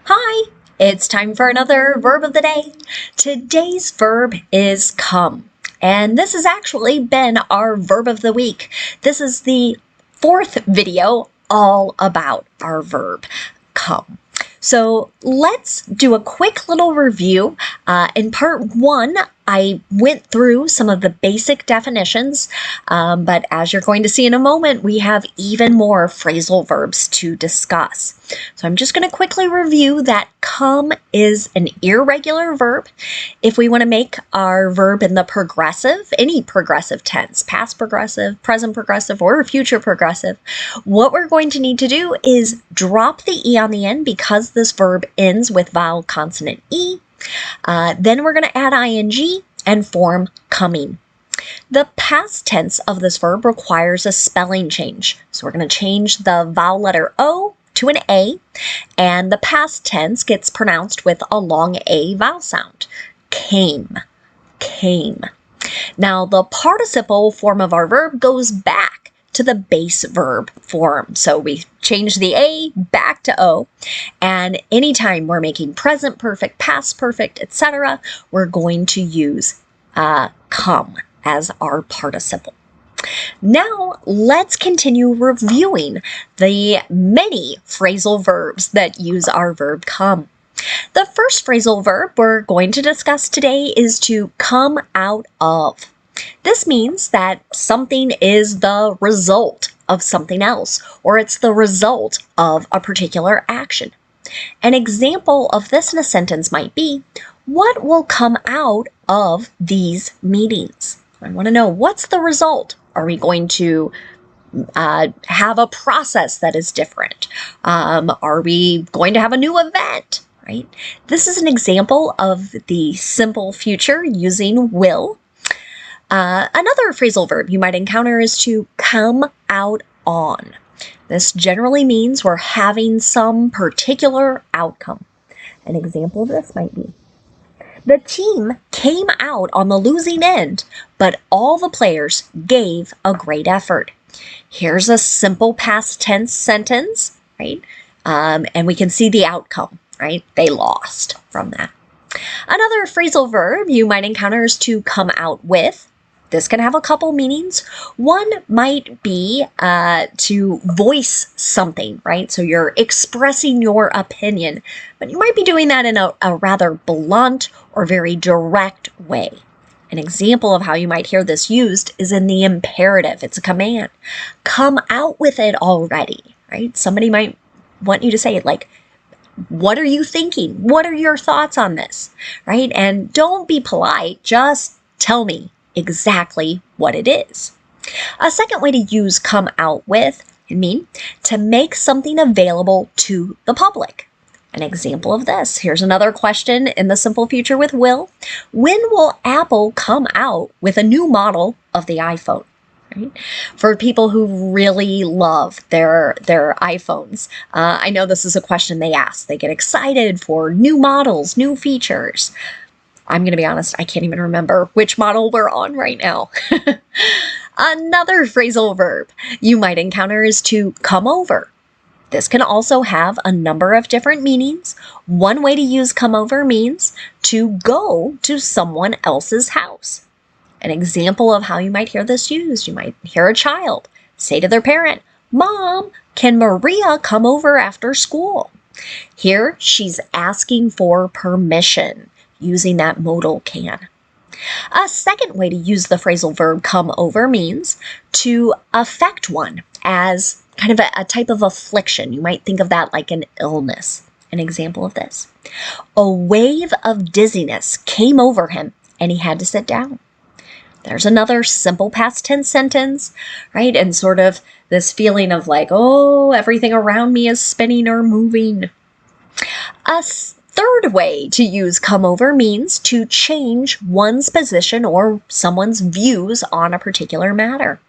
Hi, it's time for another verb of the day. Today's verb is come, and this has actually been our verb of the week. This is the fourth video all about our verb, come. So let's do a quick little review. In part one, I went through some of the basic definitions, but as you're going to see in a moment, we have even more phrasal verbs to discuss. So I'm just going to quickly review that come is an irregular verb. If we want to make our verb in the progressive, any progressive tense, past progressive, present progressive, or future progressive, what we're going to need to do is drop the E on the end because this verb ends with vowel consonant E. Then we're going to add ing and form coming. The past tense of this verb requires a spelling change. So we're going to change the vowel letter O to an A, and the past tense gets pronounced with a long A vowel sound. Came, came. Now the participle form of our verb goes back to the base verb form. So we change the A back to O, and anytime we're making present perfect, past perfect, etc., we're going to use come as our participle. Now let's continue reviewing the many phrasal verbs that use our verb come. The first phrasal verb we're going to discuss today is to come out of. This means that something is the result of something else, or it's the result of a particular action. An example of this in a sentence might be, what will come out of these meetings? I want to know, what's the result? Are we going to have a process that is different? Are we going to have a new event? Right? This is an example of the simple future using will. Another phrasal verb you might encounter is to come out on. This generally means we're having some particular outcome. An example of this might be, the team came out on the losing end, but all the players gave a great effort. Here's a simple past tense sentence, right? And we can see the outcome, right? They lost from that. Another phrasal verb you might encounter is to come out with. This can have a couple meanings. One might be to voice something, right? So you're expressing your opinion, but you might be doing that in a rather blunt or very direct way. An example of how you might hear this used is in the imperative. It's a command. Come out with it already, right? Somebody might want you to say it like, what are you thinking? What are your thoughts on this, right? And don't be polite, just tell me exactly what it is. A second way to use come out with can mean to make something available to the public. An example of this, here's another question in the simple future with will. When will Apple come out with a new model of the iPhone? Right? For people who really love their iPhones, I know this is a question they ask. They get excited for new models, new features. I'm going to be honest, I can't even remember which model we're on right now. Another phrasal verb you might encounter is to come over. This can also have a number of different meanings. One way to use come over means to go to someone else's house. An example of how you might hear this used, you might hear a child say to their parent, Mom, can Maria come over after school? Here, she's asking for permission, using that modal can. A second way to use the phrasal verb come over means to affect one as kind of a type of affliction. You might think of that like an illness. An example of this. A wave of dizziness came over him and he had to sit down. There's another simple past tense sentence, right? And sort of this feeling of like, oh, everything around me is spinning or moving. A third way to use come over means to change one's position or someone's views on a particular matter.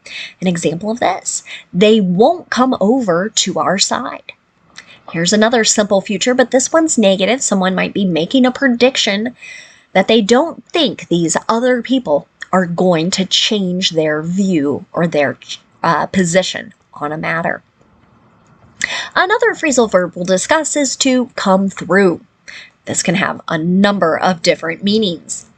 An example of this, they won't come over to our side. Here's another simple future, but this one's negative. Someone might be making a prediction that they don't think these other people are going to change their view or their position on a matter. Another phrasal verb we'll discuss is to come through. This can have a number of different meanings.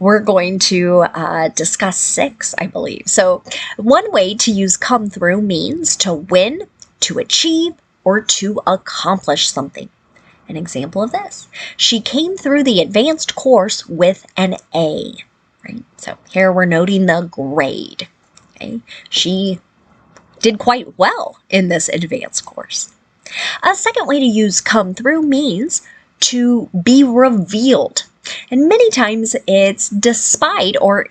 We're going to discuss 6, I believe. So one way to use come through means to win, to achieve, or to accomplish something. An example of this: she came through the advanced course with an A. Right? So here we're noting the grade. Okay? She did quite well in this advanced course. A second way to use come through means to be revealed. And many times it's despite or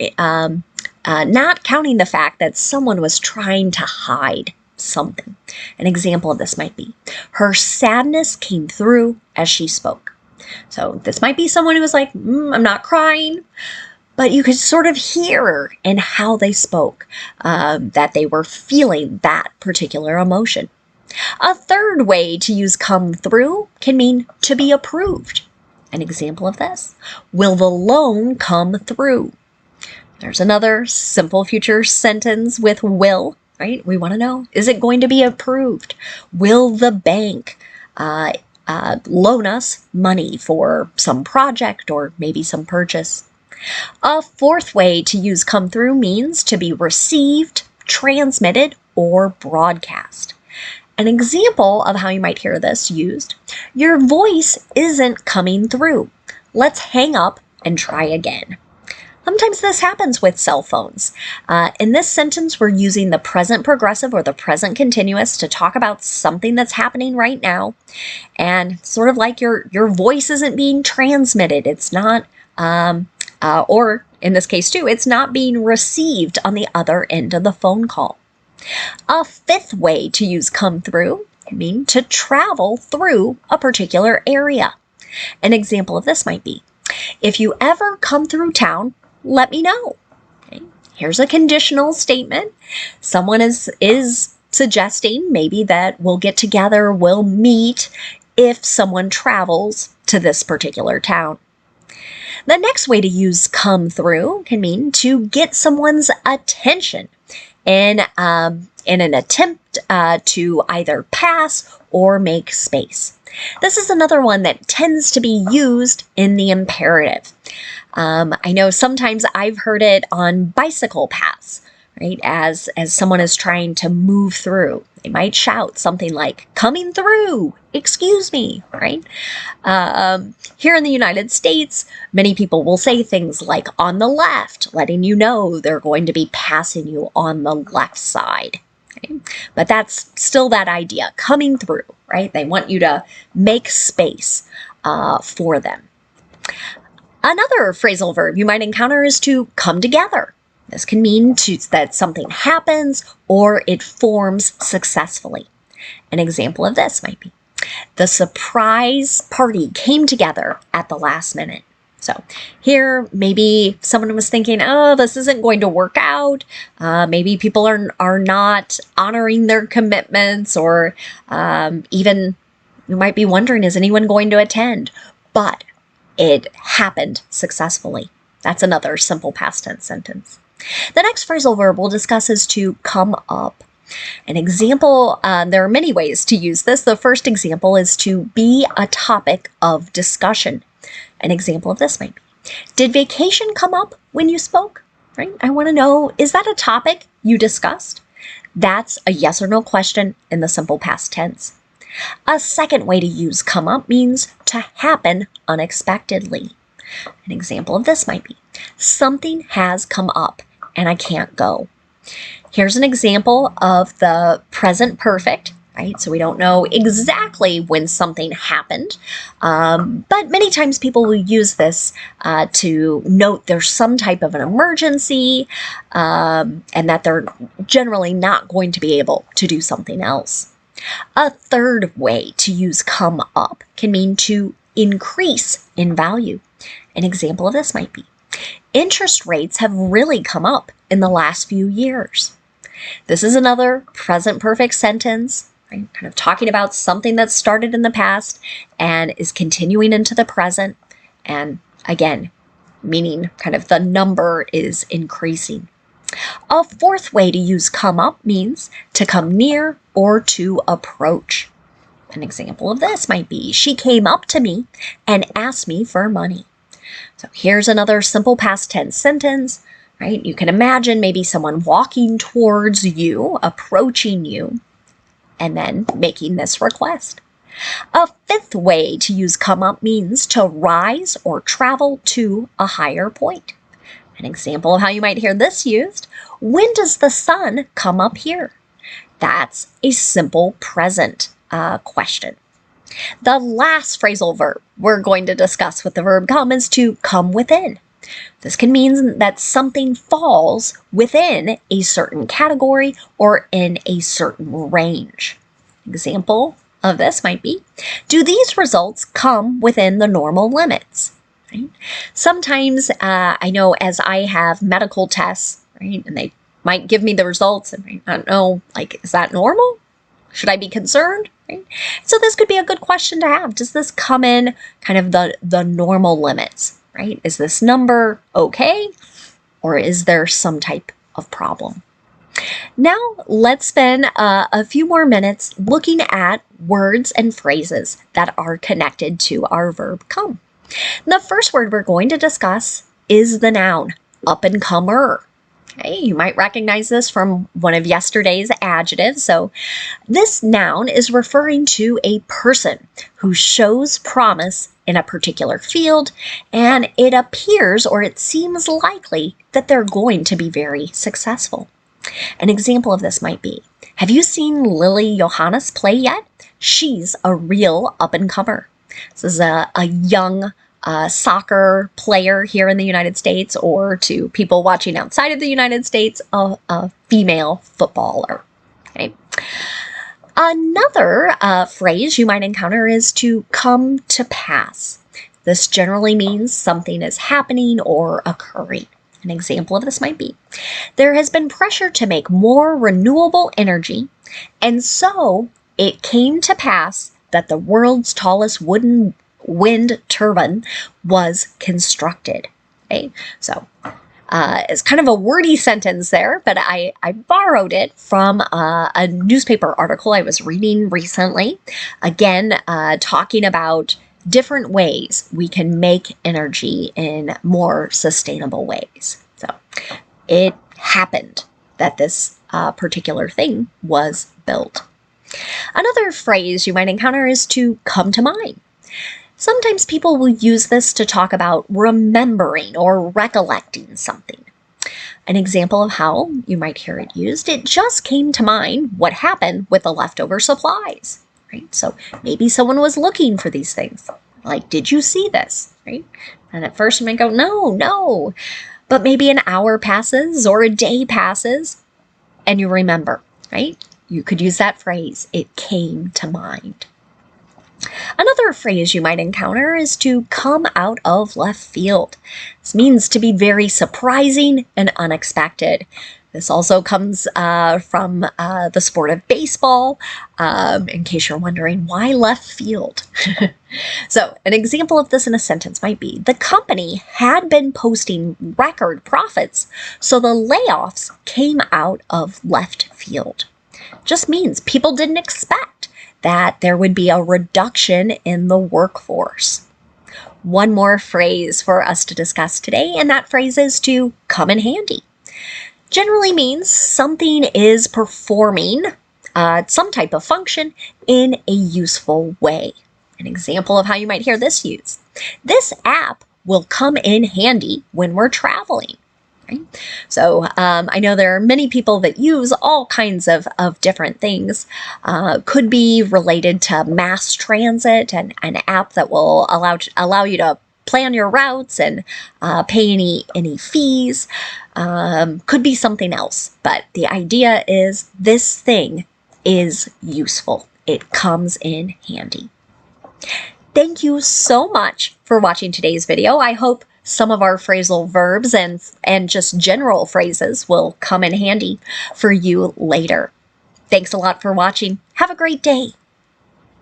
not counting the fact that someone was trying to hide something. An example of this might be, her sadness came through as she spoke. So this might be someone who was like, I'm not crying, but you could sort of hear in how they spoke that they were feeling that particular emotion. A third way to use come through can mean to be approved. An example of this: will the loan come through? There's another simple future sentence with will, right? We want to know, is it going to be approved? Will the bank loan us money for some project or maybe some purchase? A fourth way to use come through means to be received, transmitted, or broadcast. An example of how you might hear this used: your voice isn't coming through. Let's hang up and try again. Sometimes this happens with cell phones. In this sentence, we're using the present progressive or the present continuous to talk about something that's happening right now. And sort of like your voice isn't being transmitted. It's not, or in this case too, it's not being received on the other end of the phone call. A fifth way to use come through can mean to travel through a particular area. An example of this might be, if you ever come through town, let me know. Okay. Here's a conditional statement. Someone is suggesting maybe that we'll get together, we'll meet if someone travels to this particular town. The next way to use come through can mean to get someone's attention in an attempt to either pass or make space. This is another one that tends to be used in the imperative. I know sometimes I've heard it on bicycle paths, right? As someone is trying to move through, they might shout something like, coming through, excuse me, right? Here in the United States, many people will say things like on the left, letting you know they're going to be passing you on the left side. Okay? But that's still that idea, coming through, right? They want you to make space for them. Another phrasal verb you might encounter is to come together. This can mean that something happens or it forms successfully. An example of this might be, the surprise party came together at the last minute. So here, maybe someone was thinking, oh, this isn't going to work out. Maybe people are not honoring their commitments, or even you might be wondering, is anyone going to attend? But it happened successfully. That's another simple past tense sentence. The next phrasal verb we'll discuss is to come up. An example, there are many ways to use this. The first example is to be a topic of discussion. An example of this might be, did vacation come up when you spoke? Right? I want to know, is that a topic you discussed? That's a yes or no question in the simple past tense. A second way to use come up means to happen unexpectedly. An example of this might be, something has come up and I can't go. Here's an example of the present perfect, right? So we don't know exactly when something happened, but many times people will use this to note there's some type of an emergency and that they're generally not going to be able to do something else. A third way to use come up can mean to increase in value. An example of this might be, interest rates have really come up in the last few years. This is another present perfect sentence, right? Kind of talking about something that started in the past and is continuing into the present. And again, meaning kind of the number is increasing. A fourth way to use come up means to come near or to approach. An example of this might be, she came up to me and asked me for money. So here's another simple past tense sentence, right? You can imagine maybe someone walking towards you, approaching you, and then making this request. A fifth way to use come up means to rise or travel to a higher point. An example of how you might hear this used, when does the sun come up here? That's a simple present question. The last phrasal verb we're going to discuss with the verb come is to come within. This can mean that something falls within a certain category or in a certain range. Example of this might be, do these results come within the normal limits? Right? Sometimes I know as I have medical tests, right, and they might give me the results and I don't know, like, is that normal? Should I be concerned? Right? So this could be a good question to have. Does this come in kind of the normal limits, right? Is this number okay? Or is there some type of problem? Now let's spend a few more minutes looking at words and phrases that are connected to our verb come. The first word we're going to discuss is the noun up-and-comer. Okay, you might recognize this from one of yesterday's adjectives. So this noun is referring to a person who shows promise in a particular field, and it appears or it seems likely that they're going to be very successful. An example of this might be, have you seen Lily Johannes play yet? She's a real up-and-comer. This is a young soccer player here in the United States, or to people watching outside of the United States, a female footballer. Okay. Another phrase you might encounter is to come to pass. This generally means something is happening or occurring. An example of this might be, there has been pressure to make more renewable energy, and so it came to pass that the world's tallest wooden wind turbine was constructed. Okay, so it's kind of a wordy sentence there, but I borrowed it from a newspaper article I was reading recently. Again, talking about different ways we can make energy in more sustainable ways. So it happened that this particular thing was built. Another phrase you might encounter is to come to mind. Sometimes people will use this to talk about remembering or recollecting something. An example of how you might hear it used, it just came to mind what happened with the leftover supplies, right? So maybe someone was looking for these things. Like, did you see this, right? And at first you might go, no. But maybe an hour passes or a day passes and you remember, right? You could use that phrase, it came to mind. Another phrase you might encounter is to come out of left field. This means to be very surprising and unexpected. This also comes from the sport of baseball, in case you're wondering, why left field? So an example of this in a sentence might be, the company had been posting record profits, so the layoffs came out of left field. Just means people didn't expect that there would be a reduction in the workforce. One more phrase for us to discuss today, and that phrase is to come in handy. Generally means something is performing some type of function in a useful way. An example of how you might hear this used. This app will come in handy when we're traveling. Right? So I know there are many people that use all kinds of different things. Could be related to mass transit and an app that will allow you to plan your routes and pay any fees. Could be something else, but the idea is this thing is useful. It comes in handy. Thank you so much for watching today's video. I hope some of our phrasal verbs and just general phrases will come in handy for you later. Thanks a lot for watching. Have a great day.